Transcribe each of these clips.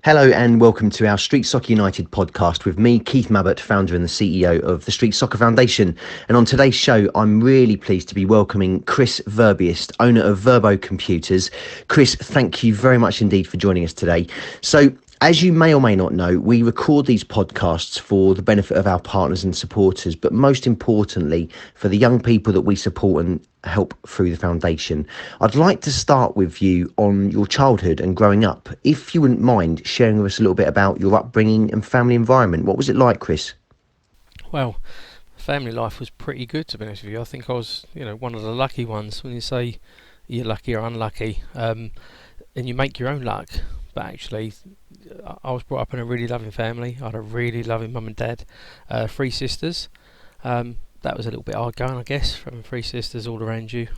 Hello and welcome to our Street Soccer United podcast with me, Keith Mabbott, founder and the CEO of the Street Soccer Foundation. And on today's show, I'm really pleased to be welcoming Chris Verbist, owner of Verbo Computers. Chris, thank you very much indeed for joining us today. So, as you may or may not know, we record these podcasts for the benefit of our partners and supporters, but most importantly, for the young people that we support and help through the foundation. I'd like to start with you on your childhood and growing up. If you wouldn't mind sharing with us a little bit about your upbringing and family environment. What was it like, Chris? Well, family life was pretty good, to be honest with you. I think I was, one of the lucky ones. When you say you're lucky or unlucky, and you make your own luck. But actually, I was brought up in a really loving family. I had a really loving mum and dad, 3 sisters. That was a little bit hard going, I guess, having 3 sisters all around you.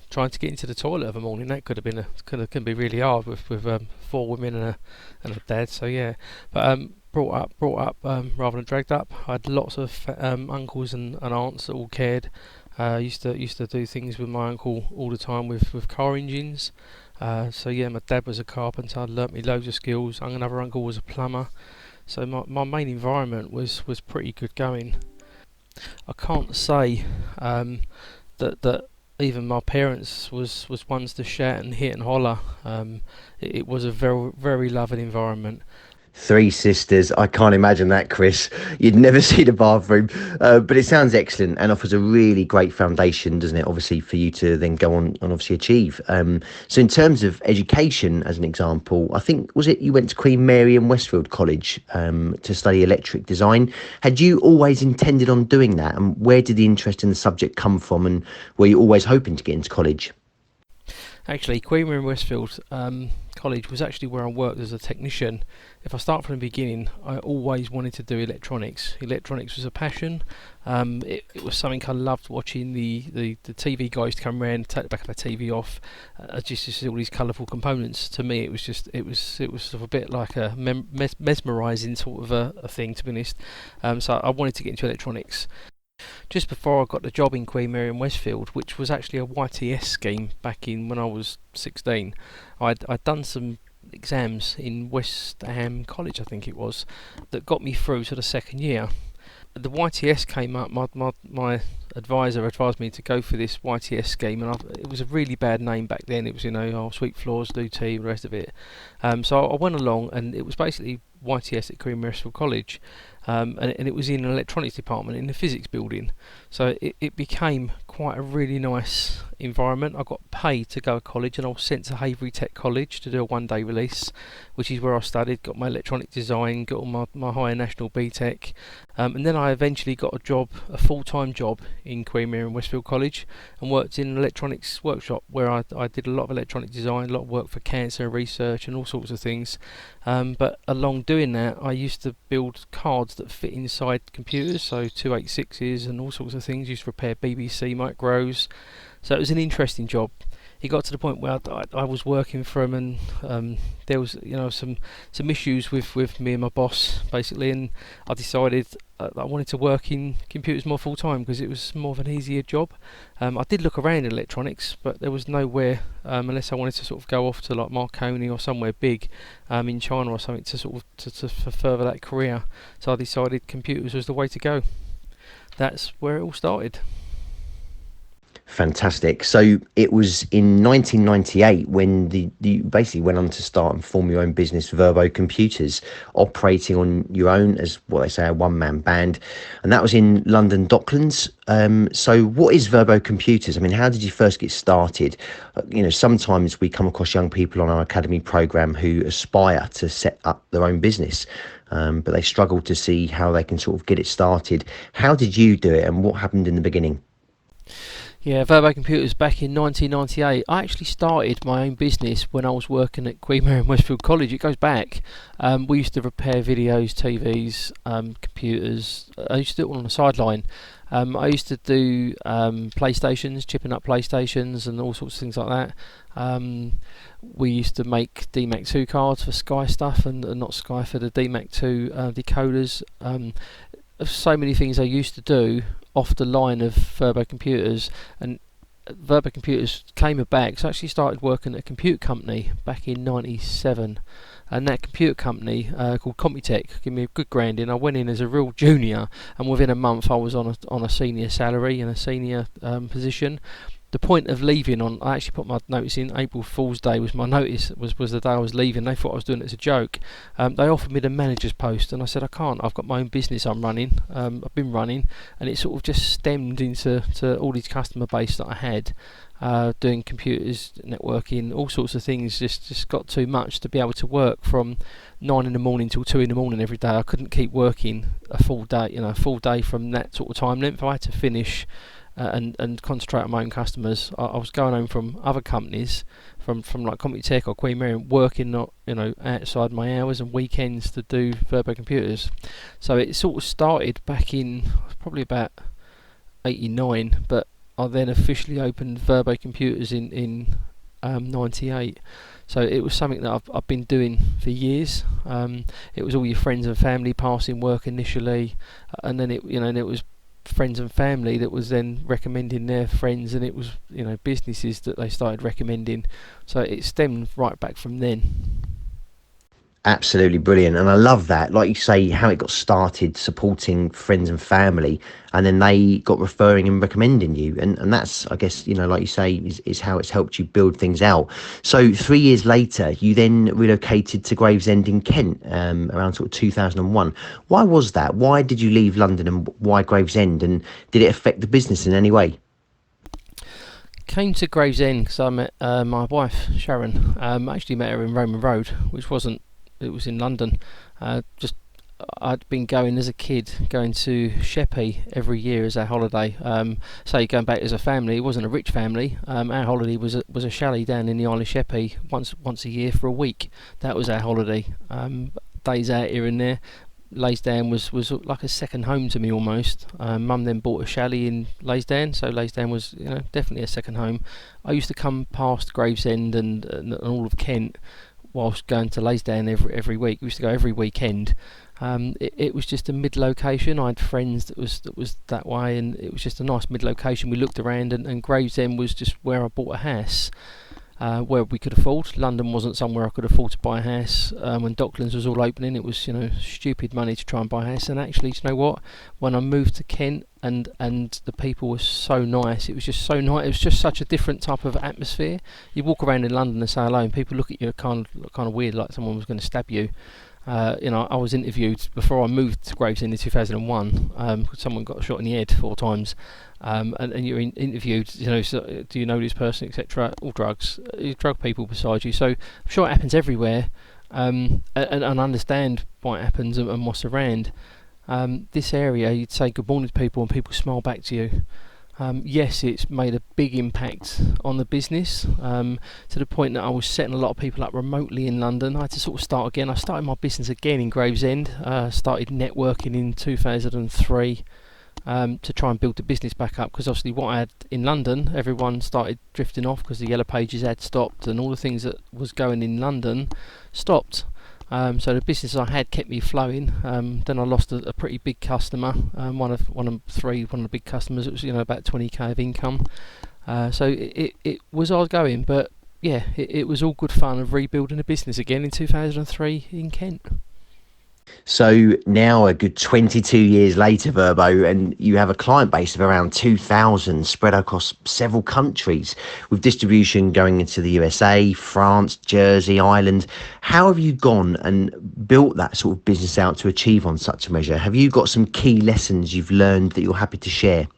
Trying to get into the toilet of a morning, that could have been can be really hard with 4 women and a dad. So yeah, but brought up rather than dragged up. I had lots of uncles and aunts that all cared. Used to do things with my uncle all the time with car engines. So yeah, my dad was a carpenter. Learnt me loads of skills. Another uncle was a plumber. So my main environment was pretty good going. I can't say that even my parents was ones to shout and hit and holler. It was a very, very loving environment. 3 sisters. I can't imagine that, Chris. You'd never see the bathroom. But it sounds excellent and offers a really great foundation, doesn't it? Obviously, for you to then go on and obviously achieve. So in terms of education, as an example, I think, was it you went to Queen Mary and Westfield College to study electric design? Had you always intended on doing that? And where did the interest in the subject come from? And were you always hoping to get into college? Actually, Queen Mary and Westfield College was actually where I worked as a technician. If I start from the beginning, I always wanted to do electronics. Electronics was a passion. It was something I loved watching the TV guys come round, take the back of the TV off, just to see all these colourful components. To me, it was sort of a bit like a mesmerising sort of a thing, to be honest. So I wanted to get into electronics. Just before I got the job in Queen Mary and Westfield, which was actually a YTS scheme back in when I was 16, I'd done some exams in West Ham College, I think it was, that got me through to the second year. The YTS came up. My advisor advised me to go for this YTS scheme, and it was a really bad name back then. It was sweep floors, do tea, the rest of it. So I went along, and it was basically YTS at Queen Mary Westfield College. And it was in an electronics department in the physics building. So it became quite a really nice environment. I got paid to go to college, and I was sent to Havery Tech College to do a one-day release, which is where I studied, got my electronic design, got all my higher national BTEC, and then I eventually got a full-time job in Queen Mary and Westfield College, and worked in an electronics workshop where I did a lot of electronic design, a lot of work for cancer research and all sorts of things. But along doing that, I used to build cards that fit inside computers, so 286s and all sorts of things. Used to repair BBC micros, so it was an interesting job. It got to the point where I was working for him, and there was some issues with me and my boss basically, and I decided I wanted to work in computers more full time because it was more of an easier job. I did look around in electronics, but there was nowhere unless I wanted to sort of go off to like Marconi or somewhere big in China or something to sort of to further that career. So I decided computers was the way to go. That's where it all started. Fantastic. So it was in 1998 when you basically went on to start and form your own business, Verbo Computers, operating on your own as what they say a one-man band, and that was in London Docklands. So what is Verbo Computers? I mean, how did you first get started? Sometimes we come across young people on our academy program who aspire to set up their own business, but they struggle to see how they can sort of get it started. How did you do it, and what happened in the beginning? Yeah, Verbo Computers back in 1998. I actually started my own business when I was working at Queen Mary and Westfield College. It goes back. We used to repair videos, TVs, computers. I used to do it all on the sideline. I used to do PlayStations, chipping up PlayStations and all sorts of things like that. We used to make DMAC 2 cards for Sky stuff and not Sky for the DMAC 2 decoders. So many things I used to do off the line of Verbo Computers, and Verbo Computers came about because I actually started working at a computer company back in '97. and that computer company called Computech gave me a good grinding. I went in as a real junior, and within a month I was on a senior salary and a senior position. The point of leaving I actually put my notice in. April Fool's Day was my notice, was the day I was leaving. They thought I was doing it as a joke. They offered me the manager's post, and I said I can't. I've got my own business I'm running. I've been running, and it sort of just stemmed into all these customer base that I had, doing computers, networking, all sorts of things. Just got too much to be able to work from 9 in the morning till 2 in the morning every day. I couldn't keep working a full day from that sort of time length. I had to finish and concentrate on my own customers. I was going home from other companies, from like Computech or Queen Mary, working outside my hours and weekends to do Verbo Computers. So it sort of started back in probably about 89, but I then officially opened Verbo Computers in 98. So it was something that I've been doing for years. It was all your friends and family passing work initially, and then it was friends and family that was then recommending their friends, and it was businesses that they started recommending. So it stemmed right back from then. Absolutely brilliant. And I love that, like you say, how it got started supporting friends and family, and then they got referring and recommending you, and that's, I guess, like you say, is how it's helped you build things out. So 3 years later you then relocated to Gravesend in Kent, around sort of 2001. Why was that? Why did you leave London, and why Gravesend, and did it affect the business in any way? Came to Gravesend because I met my wife Sharon. I actually met her in Roman Road, it was in London. I'd been going as a kid, going to Sheppey every year as our holiday. Say going back as a family, it wasn't a rich family. Our holiday was a chalet down in the Isle of Sheppey once a year for a week. That was our holiday. Days out here and there. Laysdown was like a second home to me almost. Mum then bought a chalet in Laysdown, so Laysdown was definitely a second home. I used to come past Gravesend and all of Kent whilst going to Laysdown every week. We used to go every weekend. It was just a mid location. I had friends that was that way, and it was just a nice mid location. We looked around, and Gravesend was just where I bought a house, where we could afford. London wasn't somewhere I could afford to buy a house. When Docklands was all opening, it was stupid money to try and buy a house. And actually, you know what? When I moved to Kent, and the people were so nice. It was just so nice. It was just such a different type of atmosphere. You walk around in London and say hello, and people look at you kind of weird, like someone was going to stab you. I was interviewed before I moved to Gravesend in 2001. Someone got shot in the head 4 times, and you're interviewed. So, do you know this person, etc. All drugs, drug people beside you. So I'm sure it happens everywhere, and understand why it happens and what's around. This area, you'd say good morning to people, and people smile back to you. Yes, it's made a big impact on the business, to the point that I was setting a lot of people up remotely in London. I had to sort of start again. I started my business again in Gravesend. Started networking in 2003 to try and build the business back up, because obviously what I had in London, everyone started drifting off because the Yellow Pages had stopped, and all the things that was going in London stopped. So the business I had kept me flowing. Then I lost a pretty big customer, one of the big customers. It was about 20k of income. So it was hard going, but yeah, it was all good fun of rebuilding a business again in 2003 in Kent. So now, a good 22 years later, Verbo, and you have a client base of around 2,000 spread across several countries, with distribution going into the USA, France, Jersey, Ireland. How have you gone and built that sort of business out to achieve on such a measure? Have you got some key lessons you've learned that you're happy to share?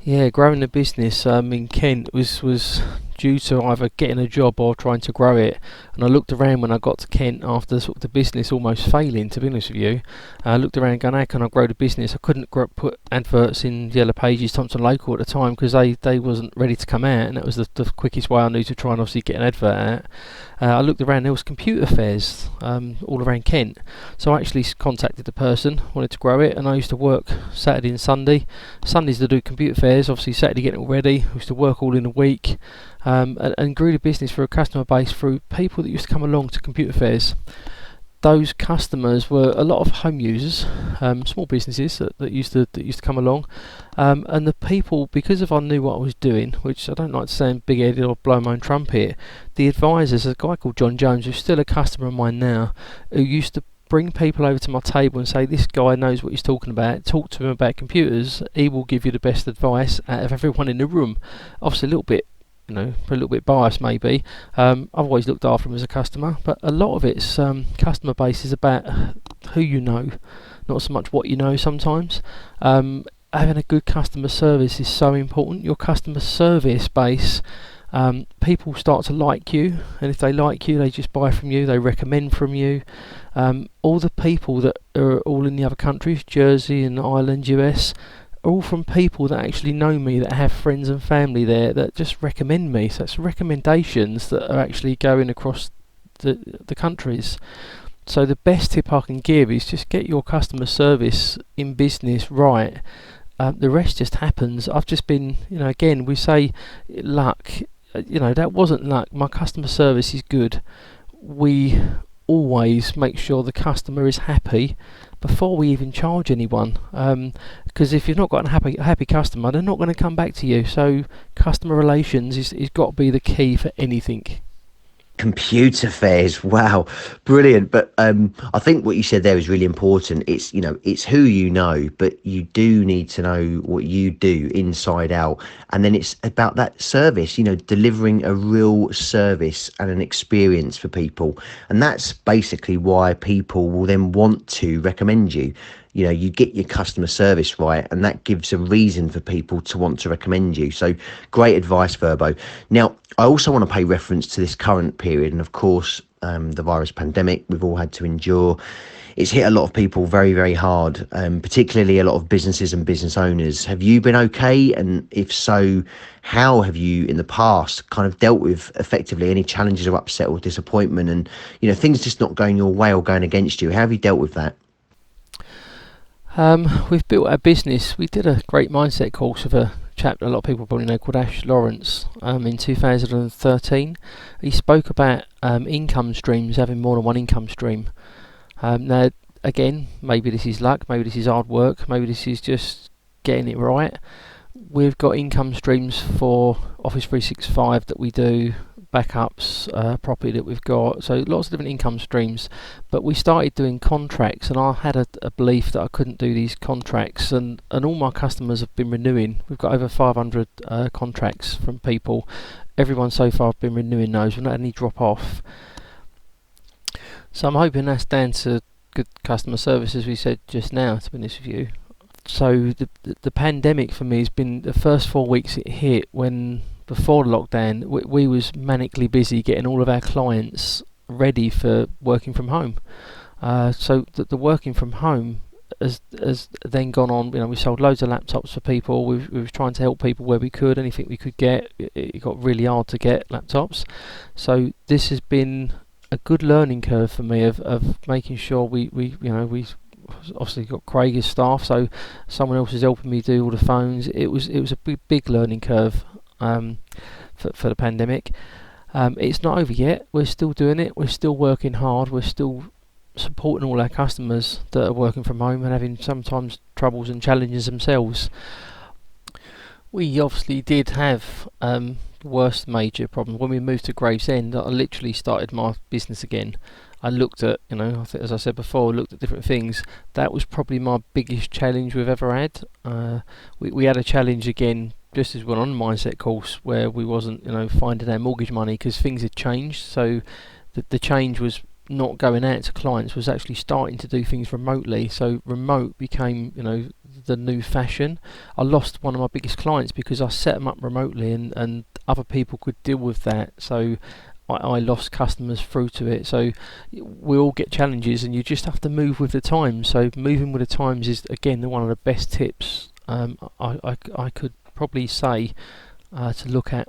Yeah, growing the business in Kent was due to either getting a job or trying to grow it. And I looked around when I got to Kent after sort of the business almost failing, to be honest with you. I looked around going, how can I grow the business? I couldn't put adverts in Yellow Pages, Thompson Local at the time, because they wasn't ready to come out, and that was the quickest way I knew to try and obviously get an advert out. I looked around, there was computer fairs all around Kent. So I actually contacted the person, wanted to grow it, and I used to work Saturday and Sunday. Sundays to do computer fairs, obviously Saturday getting it all ready. I used to work all in a week. And grew the business for a customer base through people that used to come along to computer fairs. those customers were a lot of home users, small businesses that used to come along, and the people, because I knew what I was doing, which I don't like to sound big-headed or blow my own trumpet. The advisors, a guy called John Jones, who's still a customer of mine now, who used to bring people over to my table and say, this guy knows what he's talking about, talk to him about computers, he will give you the best advice out of everyone in the room. Obviously a little bit, a little bit biased maybe. I've always looked after him as a customer, but a lot of its customer base is about who you know, not so much what you know sometimes. Having a good customer service is so important. Your customer service base, people start to like you, and if they like you, they just buy from you, they recommend from you. All the people that are all in the other countries, Jersey and Ireland, US, are all from people that actually know me, that have friends and family there, that just recommend me. So it's recommendations that are actually going across the countries. So the best tip I can give is just get your customer service in business right. The rest just happens. I've just been, again, we say luck. That wasn't luck. My customer service is good. We always make sure the customer is happy before we even charge anyone, because if you've not got a happy customer, they're not going to come back to you. So customer relations is got to be the key for anything. Computer fairs, wow, brilliant. But I think what you said there is really important. It's it's who you know, but you do need to know what you do inside out, and then it's about that service, delivering a real service and an experience for people. And that's basically why people will then want to recommend you. You get your customer service right, and that gives a reason for people to want to recommend you. So great advice, Verbo. Now, I also want to pay reference to this current period, and of course, the virus pandemic we've all had to endure. It's hit a lot of people very, very hard, particularly a lot of businesses and business owners. Have you been okay? And if so, how have you in the past kind of dealt with effectively any challenges or upset or disappointment, and things just not going your way or going against you? How have you dealt with that? We've built our business. We did a great mindset course with a chap that a lot of people probably know called Ash Lawrence in 2013. He spoke about income streams, having more than one income stream. Now, again, maybe this is luck, maybe this is hard work, maybe this is just getting it right. We've got income streams for Office 365 that we do, backups, property that we've got, so lots of different income streams. But we started doing contracts, and I had a belief that I couldn't do these contracts, and all my customers have been renewing. We've got over 500 contracts from people. Everyone so far have been renewing those. We've not had any drop off. So I'm hoping that's down to good customer service, as we said just now, to be honest with you. So the pandemic for me has been the first 4 weeks it hit, when before the lockdown we was manically busy getting all of our clients ready for working from home. So the working from home has then gone on. We sold loads of laptops for people. We were trying to help people where we could, anything we could get. It got really hard to get laptops. So this has been a good learning curve for me of making sure we obviously got Craig as staff, so someone else is helping me do all the phones. It was a big learning curve for the pandemic. It's not over yet. We're still doing it. We're still working hard. We're still supporting all our customers that are working from home and having sometimes troubles and challenges themselves. We obviously did have worst major problem when we moved to Gravesend. I literally started my business again. I looked at, as I said before, looked at different things. That was probably my biggest challenge we've ever had. We had a challenge again just as we went on the mindset course, where we wasn't, finding our mortgage money because things had changed. So the change was not going out to clients, was actually starting to do things remotely. So remote became, the new fashion. I lost one of my biggest clients because I set them up remotely, and other people could deal with that. So I lost customers through to it. So we all get challenges, and you just have to move with the times. So moving with the times is, again, one of the best tips I could probably say to look at.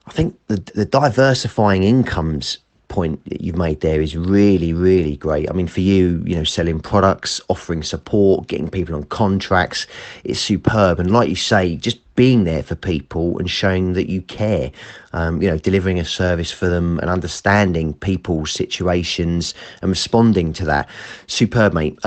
I think the diversifying incomes point that you've made there is really, really great. I mean, for you, selling products, offering support, getting people on contracts, it's superb. And like you say, just being there for people and showing that you care, delivering a service for them and understanding people's situations and responding to that. Superb, mate.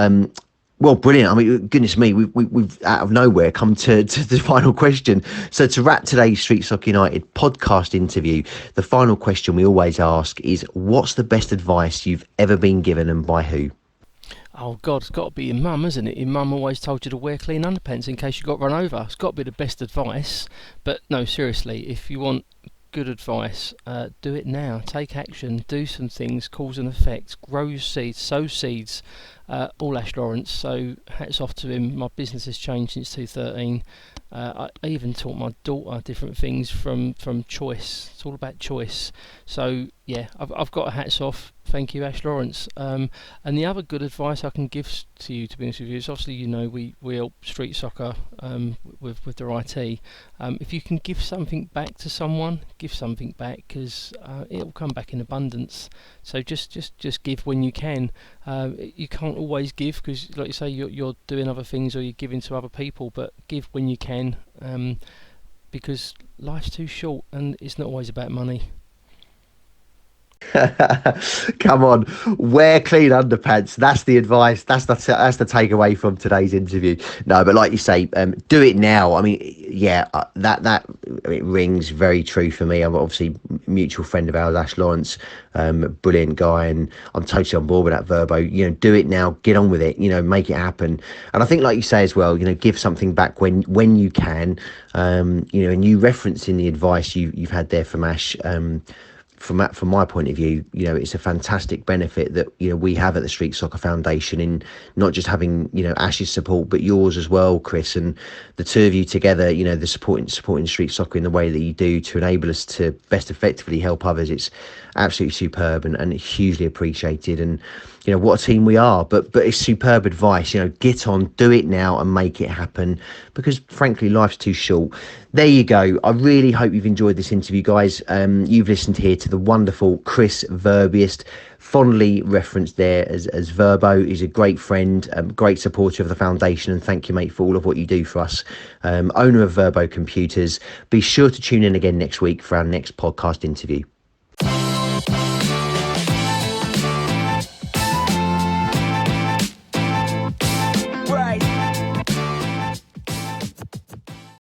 Well, brilliant. I mean, goodness me, we've out of nowhere come to the final question. So to wrap today's Street Soccer United podcast interview, the final question we always ask is, what's the best advice you've ever been given and by who? Oh God, it's got to be your mum, isn't it? Your mum always told you to wear clean underpants in case you got run over. It's got to be the best advice. But no, seriously, if you want good advice, do it now. Take action, do some things, cause and effect, grow seeds, sow seeds. All Ash Lawrence, so hats off to him. My business has changed since 2013. I even taught my daughter different things from choice. It's all about choice. So yeah, I've got a hats off. Thank you, Ash Lawrence. And the other good advice I can give to you, to be honest with you, is obviously we help street soccer with their IT. If you can give something back to someone, give something back, because it'll come back in abundance. So just give when you can. You can't always give because, like you say, you're doing other things or you're giving to other people, but give when you can, because life's too short and it's not always about money. Come on, wear clean underpants. That's the advice. That's the takeaway from today's interview. No, but like you say, do it now. I mean, yeah, that it rings very true for me. I'm obviously a mutual friend of ours, Ash Lawrence, brilliant guy, and I'm totally on board with that Verbo. Do it now. Get on with it. Make it happen. And I think, like you say as well, give something back when you can. And you referencing the advice you've had there from Ash. From my point of view, it's a fantastic benefit that we have at the Street Soccer Foundation in not just having Ash's support but yours as well, Chris, and the two of you together. The supporting street soccer in the way that you do to enable us to best effectively help others. It's absolutely superb and hugely appreciated. And what a team we are. But it's superb advice. Get on, do it now, and make it happen. Because frankly, life's too short. There you go. I really hope you've enjoyed this interview, guys. You've listened here to the wonderful Chris Verbist, fondly referenced there as Verbo. He's a great friend, great supporter of the foundation, and thank you, mate, for all of what you do for us. Owner of Verbo Computers. Be sure to tune in again next week for our next podcast interview.